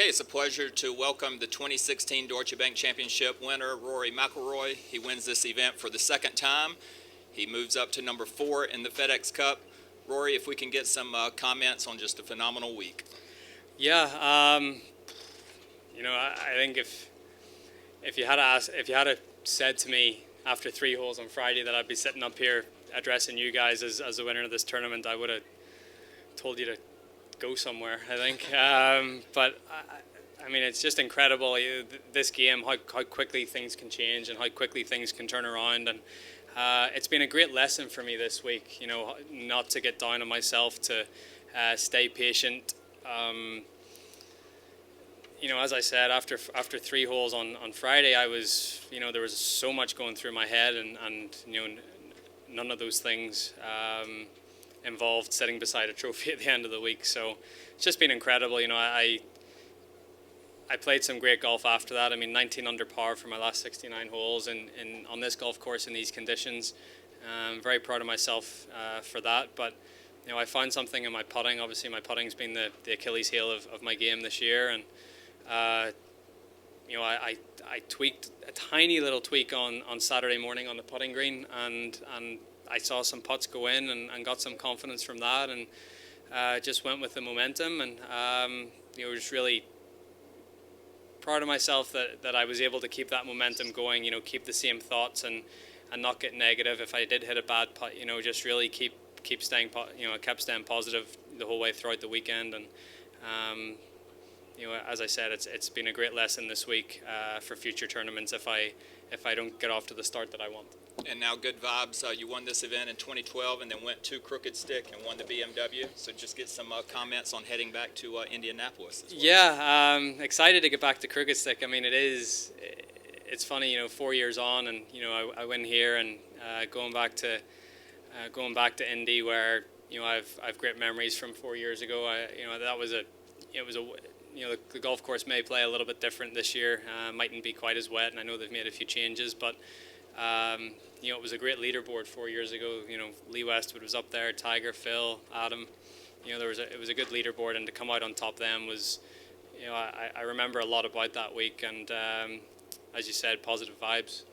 Okay, it's a pleasure to welcome the 2016 Deutsche Bank Championship winner, Rory McIlroy. He wins this event for the second time. He moves up to number 4 in the FedEx Cup. Rory, if we can get some comments on just a phenomenal week. Yeah, I think if you had said to me after 3 holes on Friday that I'd be sitting up here addressing you guys as the winner of this tournament, I would have told you to go somewhere, I think. But I mean, it's just incredible, this game, how quickly things can change and how quickly things can turn around. And it's been a great lesson for me this week, not to get down on myself, to stay patient. As I said, after 3 holes on Friday, I was, there was so much going through my head, and none of those things involved sitting beside a trophy at the end of the week. So it's just been incredible. I played some great golf after that. I mean, 19 under par for my last 69 holes on this golf course in these conditions. I'm very proud of myself for that. But I found something in my putting. Obviously, my putting's been the Achilles heel of my game this year, and I tweaked a tiny little tweak on Saturday morning on the putting green, and I saw some putts go in and got some confidence from that, and just went with the momentum, and just really proud of myself that I was able to keep that momentum going, keep the same thoughts and not get negative. If I did hit a bad putt, just really keep staying, kept staying positive the whole way throughout the weekend. And as I said, it's been a great lesson this week for future tournaments if I don't get off to the start that I want. And now good vibes. You won this event in 2012 and then went to Crooked Stick and won the BMW. So just get some comments on heading back to Indianapolis as well. Yeah, excited to get back to Crooked Stick. I mean, it's funny, 4 years on, and I win here, and going back to Indy, where I've great memories from 4 years ago. The golf course may play a little bit different this year. Mightn't be quite as wet, and I know they've made a few changes, but it was a great leaderboard 4 years ago. Lee Westwood was up there, Tiger, Phil, Adam. It was a good leaderboard, and to come out on top then was, I remember a lot about that week, and as you said, positive vibes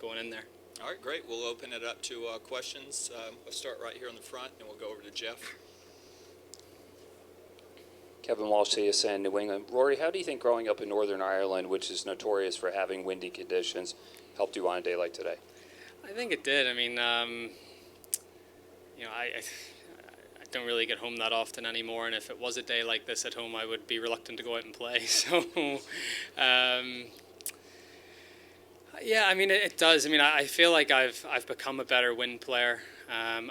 going in there. All right, great. We'll open it up to questions. We'll start right here on the front, and we'll go over to Jeff. Kevin Walsh, CSN, New England. Rory, how do you think growing up in Northern Ireland, which is notorious for having windy conditions, helped you on a day like today? I think it did. I mean, I don't really get home that often anymore, and if it was a day like this at home, I would be reluctant to go out and play. So, yeah, I mean, it does. I mean, I feel like I've become a better wind player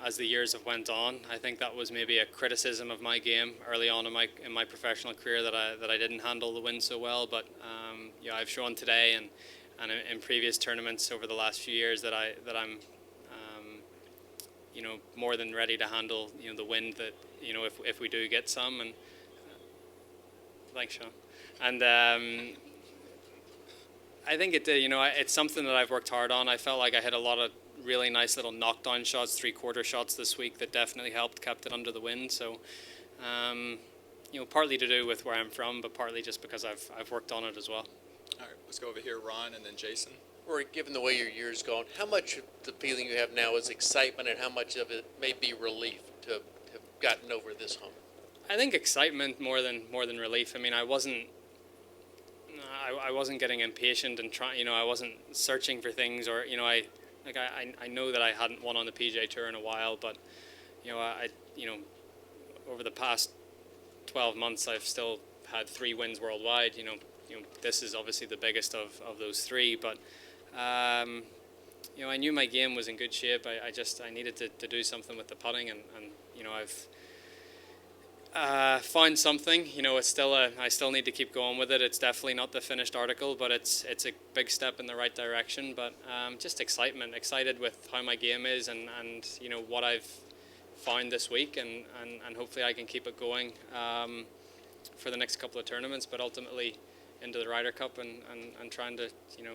as the years have went on. I think that was maybe a criticism of my game early on in my professional career, that I didn't handle the wind so well. But I've shown today and in previous tournaments over the last few years that I'm more than ready to handle the wind that if we do get some. And thanks, Sean. And I think it did. It's something that I've worked hard on. I felt like I hit a lot of really nice little knockdown shots, 3/4 shots this week that definitely helped, kept it under the wind. So, partly to do with where I'm from, but partly just because I've worked on it as well. All right, let's go over here, Ron, and then Jason. Rory, given the way your year's gone, how much of the feeling you have now is excitement, and how much of it may be relief to have gotten over this hump? I think excitement more than relief. I mean, I wasn't getting impatient and trying. I wasn't searching for things, or I know that I hadn't won on the PGA Tour in a while, but over the past 12 months, I've still had 3 wins worldwide. This is obviously the biggest of those 3, but I knew my game was in good shape. I needed to do something with the putting, and I've found something. It's still I still need to keep going with it. It's definitely not the finished article, but it's a big step in the right direction. But just excited with how my game is, and what I've found this week, and hopefully I can keep it going for the next couple of tournaments, but ultimately into the Ryder Cup and trying to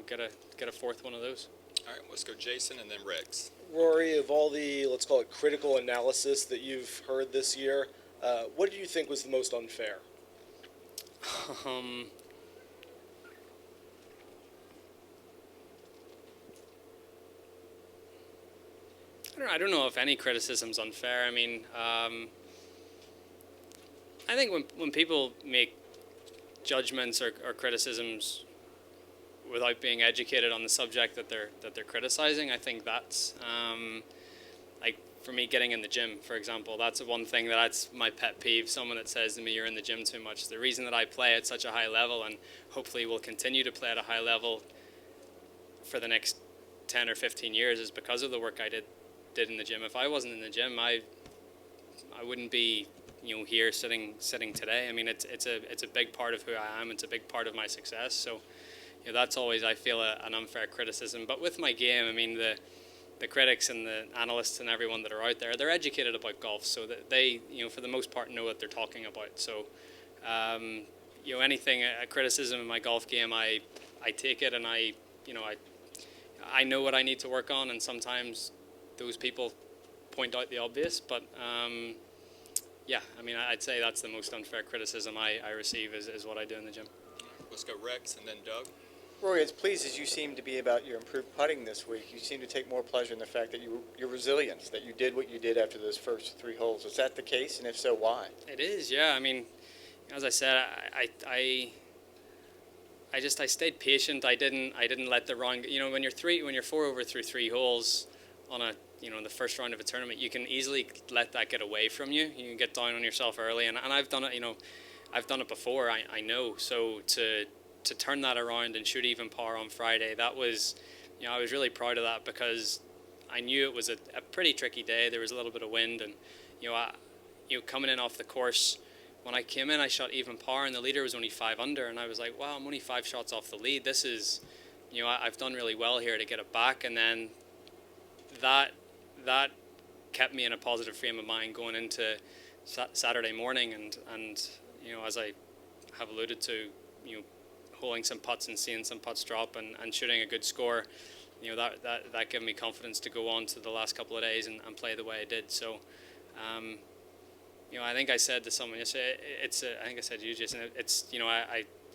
get a 4th one of those. All right, let's go Jason and then Rex. Rory, of all the, let's call it critical analysis that you've heard this year, what do you think was the most unfair? Um, I don't know if any criticism's unfair. I mean, I think when people make judgments or criticisms without being educated on the subject that they're criticizing, I think that's like for me getting in the gym, for example. That's one thing that's my pet peeve. Someone that says to me, "You're in the gym too much." The reason that I play at such a high level and hopefully will continue to play at a high level for the next 10 or 15 years is because of the work I did in the gym. If I wasn't in the gym, I wouldn't be here sitting today. I mean, it's a big part of who I am. It's a big part of my success. So that's always, I feel, an unfair criticism. But with my game, I mean, the critics and the analysts and everyone that are out there, they're educated about golf, so that they for the most part know what they're talking about. So anything, a criticism in my golf game, I take it, and I know what I need to work on, and sometimes those people point out the obvious, but I mean, I'd say that's the most unfair criticism I receive is what I do in the gym. Let's go Rex and then Doug. Rory, as pleased as you seem to be about your improved putting this week, you seem to take more pleasure in the fact that your resilience, that you did what you did after those first 3 holes. Is that the case, and if so, why? It is, yeah. I mean, as I said, I stayed patient. I didn't let the wrong. When you're 4 over through 3 holes on a in the first round of a tournament, you can easily let that get away from you. You can get down on yourself early, and I've done it. I've done it before. I know. So to turn that around and shoot even par on Friday, that was, I was really proud of that, because I knew it was a pretty tricky day. There was a little bit of wind, and coming in off the course, when I came in, I shot even par, and the leader was only 5 under, and I was like, wow, I'm only 5 shots off the lead. This is, I've done really well here to get it back, and then that kept me in a positive frame of mind going into Saturday morning, and as I have alluded to, holding some putts and seeing some putts drop and shooting a good score, that gave me confidence to go on to the last couple of days and play the way I did. So, I think I said to someone yesterday, I think I said to you, Jason,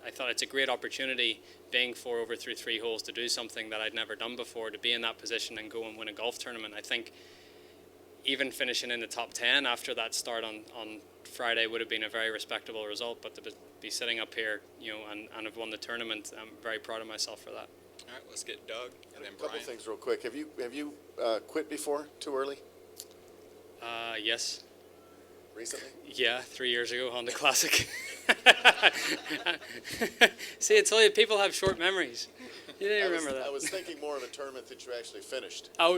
I thought it's a great opportunity, being 4 over through 3 holes, to do something that I'd never done before, to be in that position and go and win a golf tournament. I think even finishing in the top 10 after that start on Friday would have been a very respectable result, but to be sitting up here, and have won the tournament, I'm very proud of myself for that. All right, let's get Doug and then A couple Brian. things real quick. Have you quit before too early Yes. recently? Yeah, 3 years ago, Honda Classic. See, I tell you, people have short memories. You didn't remember that. I was thinking more of a tournament that you actually finished. Oh,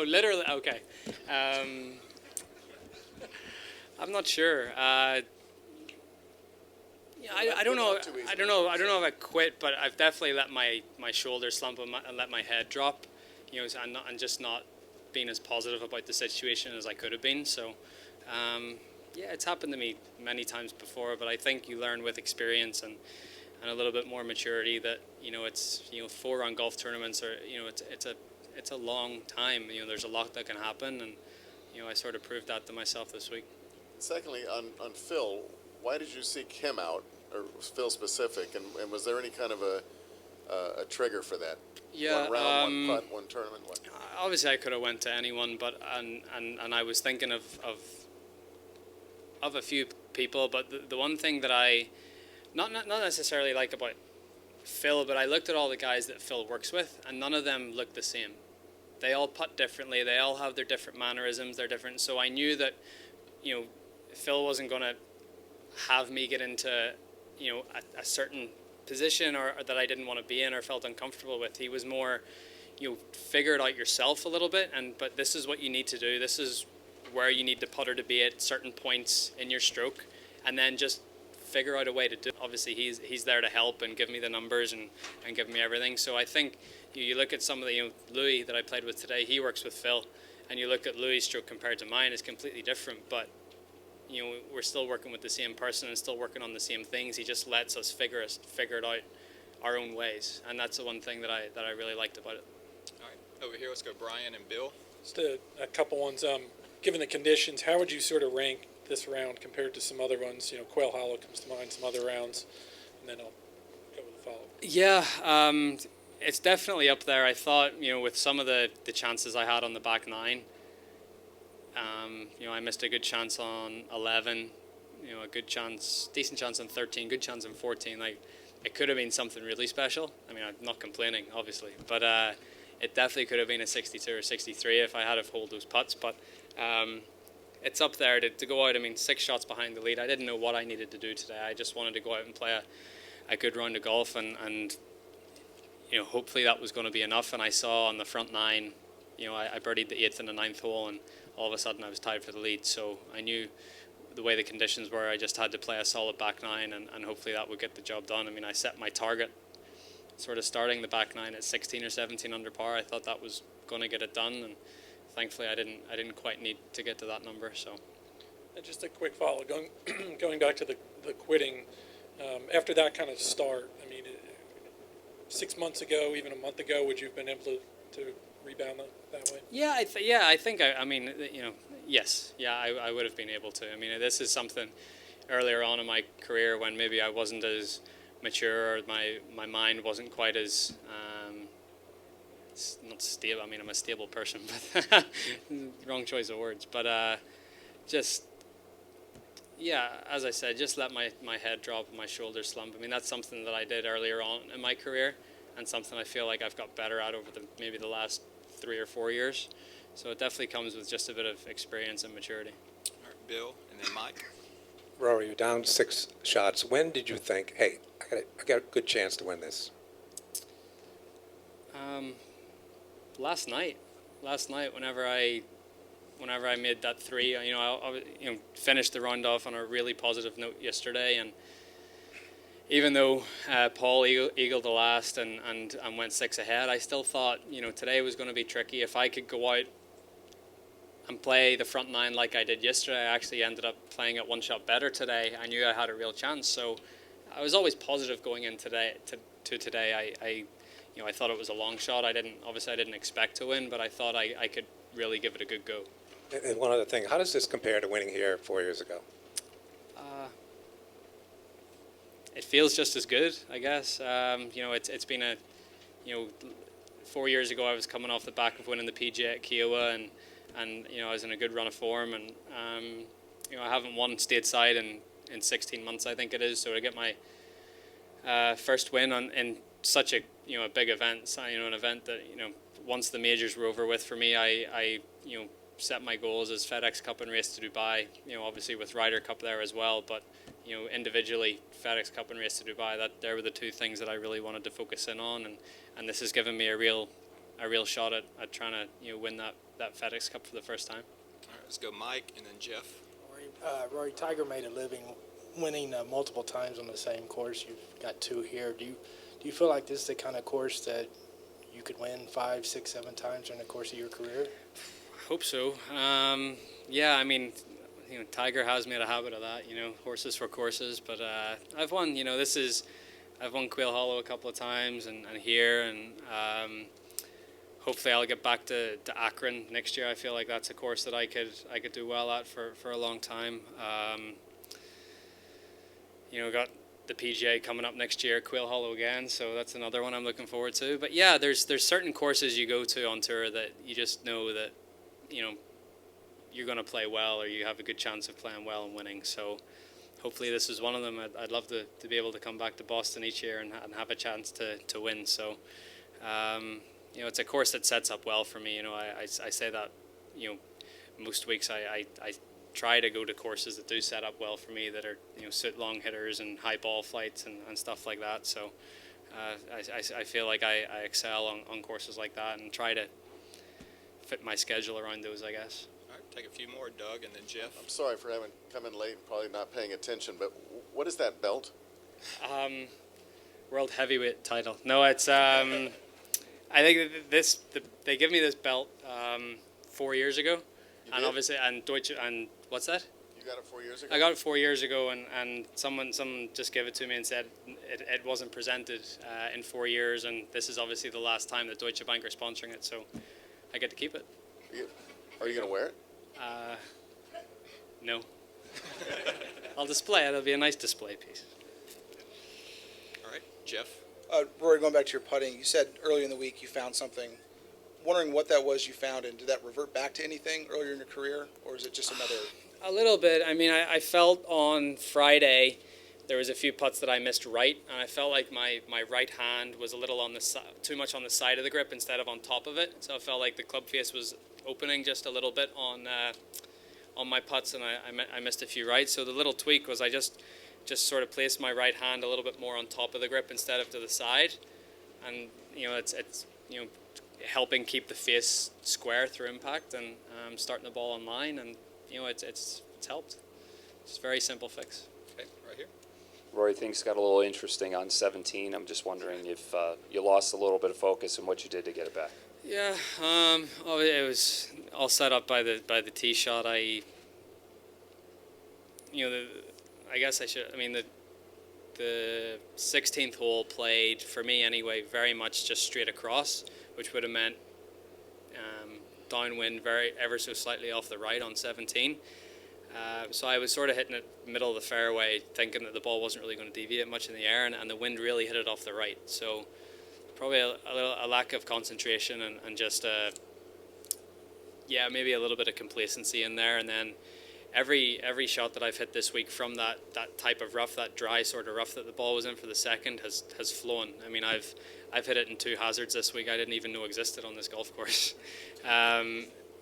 literally. Okay. I'm not sure. I don't know. I don't know if I quit, but I've definitely let my shoulders slump and let my head drop. And just not being as positive about the situation as I could have been. So, it's happened to me many times before. But I think you learn with experience and a little bit more maturity that it's 4-round golf tournaments are it's a long time. There's a lot that can happen, and I sort of proved that to myself this week. Secondly, on Phil, why did you seek him out, or Phil specific, and was there any kind of a trigger for that? Yeah, one round, one putt, one tournament. What? Obviously I could have went to anyone, but and I was thinking of a few people, but the one thing that I not necessarily like about Phil, but I looked at all the guys that Phil works with, and none of them look the same. They all putt differently. They all have their different mannerisms. They're different. So I knew that, Phil wasn't going to have me get into, a certain position or that I didn't want to be in or felt uncomfortable with. He was more, figure it out yourself a little bit, but this is what you need to do. This is where you need the putter to be at certain points in your stroke, and then just figure out a way to do it. Obviously, he's there to help and give me the numbers and give me everything. So I think you look at some of the, Louis that I played with today, he works with Phil, and you look at Louis' stroke compared to mine, it's completely different, but we're still working with the same person and still working on the same things. He just lets us figure it out our own ways, and that's the one thing that I really liked about it. All right, over here, let's go Brian and Bill. Just a couple ones. Given the conditions, how would you sort of rank this round compared to some other ones? You know, Quail Hollow comes to mind, some other rounds, and then I'll go with the follow-up. Yeah, it's definitely up there. I thought, you know, with some of the chances I had on the back nine, you know, I missed a good chance on 11, you know, a good chance, decent chance on 13, good chance on 14. Like, it could have been something really special. I mean, I'm not complaining, obviously, but it definitely could have been a 62 or 63 if I had to hold those putts. But it's up there to go out. I mean, 6 shots behind the lead. I didn't know what I needed to do today. I just wanted to go out and play a good round of golf, and you know, hopefully that was going to be enough. And I saw on the front 9, you know, I birdied the 8th and the 9th hole, and all of a sudden I was tied for the lead. So I knew the way the conditions were, I just had to play a solid back 9, and hopefully that would get the job done. I mean, I set my target sort of starting the back 9 at 16 or 17 under par. I thought that was going to get it done, and thankfully I didn't quite need to get to that number. So. And just a quick follow, going back to the quitting, after that kind of start, I mean, 6 months ago, even a month ago, would you have been able to rebound that way? Yeah, I think I mean, you know, yes, yeah, I would have been able to. I mean, this is something earlier on in my career when maybe I wasn't as mature, or my mind wasn't quite as not stable. I mean, I'm a stable person, but wrong choice of words. But just, yeah, as I said, just let my head drop and my shoulders slump. I mean, that's something that I did earlier on in my career, and something I feel like I've got better at over maybe the last 3 or 4 years. So it definitely comes with just a bit of experience and maturity. All right, Bill, and then Mike. Rory, you're down 6 shots. When did you think, hey, I got a good chance to win this? Last night, whenever I made that 3, you know, I finished the round off on a really positive note yesterday, and even though Paul eagled the last and went 6 ahead, I still thought, you know, today was going to be tricky. If I could go out and play the front 9 like I did yesterday, I actually ended up playing it 1 shot better today. I knew I had a real chance, so I was always positive going in today. I thought it was a long shot. I didn't expect to win, but I thought I could really give it a good go. And one other thing, how does this compare to winning here 4 years ago? It feels just as good, I guess. You know, it's been 4 years ago I was coming off the back of winning the PGA at Kiowa, and you know, I was in a good run of form, and you know, I haven't won stateside in 16 months, I think it is. So to get my first win in such a a big event, an event that, you know, once the majors were over with for me, I set my goals as FedEx Cup and Race to Dubai. You know, obviously with Ryder Cup there as well, but you know, individually FedEx Cup and Race to Dubai. There were the 2 things that I really wanted to focus in on, and this has given me a real shot at trying to win that FedEx Cup for the first time. All right, let's go Mike and then Jeff. Rory, Tiger made a living winning multiple times on the same course. You've got 2 here. Do you feel like this is the kind of course that you could win 5, 6, 7 times during the course of your career? I hope so. Yeah, I mean, you know, Tiger has made a habit of that. You know, horses for courses. But I've won. You know, I've won Quail Hollow a couple of times, and here, and hopefully I'll get back to Akron next year. I feel like that's a course that I could do well at for a long time. You know, got the PGA coming up next year, Quail Hollow again, so that's another one I'm looking forward to. But yeah, there's certain courses you go to on tour that you just know that, you know, you're going to play well, or you have a good chance of playing well and winning. So hopefully this is one of them. I'd love to be able to come back to Boston each year and have a chance to win. So you know, it's a course that sets up well for me. You know, I say that, you know, most weeks I try to go to courses that do set up well for me, that are, you know, suit long hitters and high ball flights and stuff like that. So I feel like I excel on courses like that, and try to fit my schedule around those, I guess. All right, take a few more, Doug, and then Jeff. I'm sorry for having come in late and probably not paying attention, but what is that belt? World heavyweight title. No, it's I think they give me this belt 4 years ago, and obviously, and Deutsche, and what's that? You got it 4 years ago? I got it 4 years ago, and someone just gave it to me and said it wasn't presented in 4 years, and this is obviously the last time that Deutsche Bank are sponsoring it, so I get to keep it. Are you going to wear it? No. I'll display it. It'll be a nice display piece. All right, Jeff. Rory, going back to your putting, you said earlier in the week you found something. Wondering what that was you found, and did that revert back to anything earlier in your career, or is it just another? A little bit. I mean, I felt on Friday there was a few putts that I missed right, and I felt like my right hand was a little on the too much on the side of the grip instead of on top of it. So I felt like the club face was opening just a little bit on my putts, and I missed a few rights. So the little tweak was I just sort of placed my right hand a little bit more on top of the grip instead of to the side, and it's helping keep the face square through impact and starting the ball on line, and it's helped. It's a very simple fix. Okay, right here. Rory, things got a little interesting on 17. I'm just wondering if you lost a little bit of focus and what you did to get it back. Yeah, it was all set up by the tee shot. I guess I should. I mean, the 16th hole played for me anyway, very much just straight across, which would have meant downwind ever so slightly off the right on 17. So I was sort of hitting it middle of the fairway, thinking that the ball wasn't really going to deviate much in the air, and the wind really hit it off the right. So probably a lack of concentration and just maybe a little bit of complacency in there. And then every shot that I've hit this week from that type of rough, that dry sort of rough that the ball was in for the second, has flown. I mean, I've hit it in 2 hazards this week I didn't even know existed on this golf course.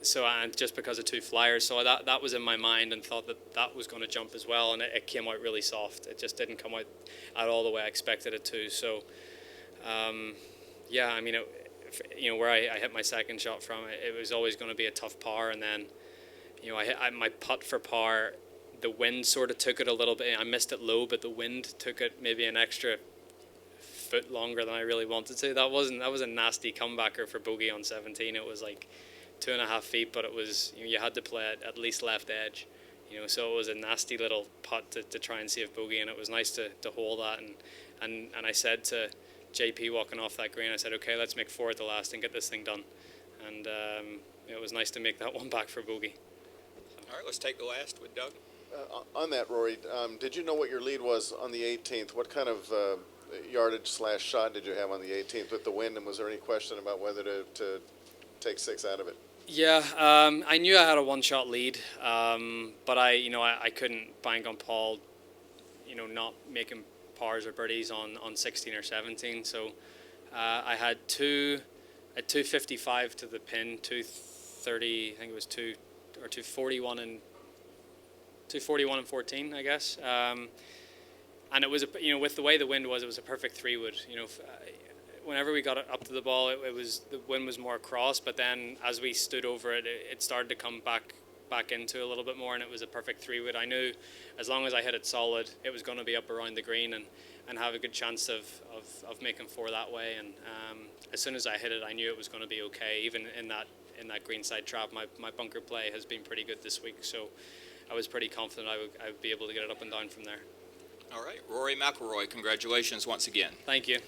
So and just because of 2 flyers, so that was in my mind, and thought that was going to jump as well, and it came out really soft. It just didn't come out at all the way I expected it to. So I mean, where I hit my second shot from, it was always going to be a tough par, and then I hit my putt for par. The wind sort of took it a little bit. I missed it low, but the wind took it maybe an extra foot longer than I really wanted to. That was a nasty comebacker for bogey on 17. It was like 2.5 feet, but it was you had to play it at least left edge, so it was a nasty little putt to try and save bogey, and it was nice to hold that, and I said to JP walking off that green, I said, okay, let's make 4 at the last and get this thing done, and it was nice to make that one back for bogey. All right, let's take the last with Doug. On that, Rory, did you know what your lead was on the 18th? What kind of yardage/shot did you have on the 18th with the wind, and was there any question about whether to take 6 out of it? Yeah, I knew I had a 1-shot lead, but I couldn't bank on Paul, not making pars or birdies on 16 or 17. So I had 255 to the pin, 230, I think it was 241 and 14, I guess. And it was with the way the wind was, it was a perfect 3-wood. Whenever we got it up to the ball, the wind was more across, but then as we stood over it, it started to come back into a little bit more, and it was a perfect 3-wood. I knew as long as I hit it solid, it was going to be up around the green and have a good chance of making 4 that way. And as soon as I hit it, I knew it was going to be okay. Even in that greenside trap, my bunker play has been pretty good this week, so I was pretty confident I would be able to get it up and down from there. All right, Rory McIlroy, congratulations once again. Thank you.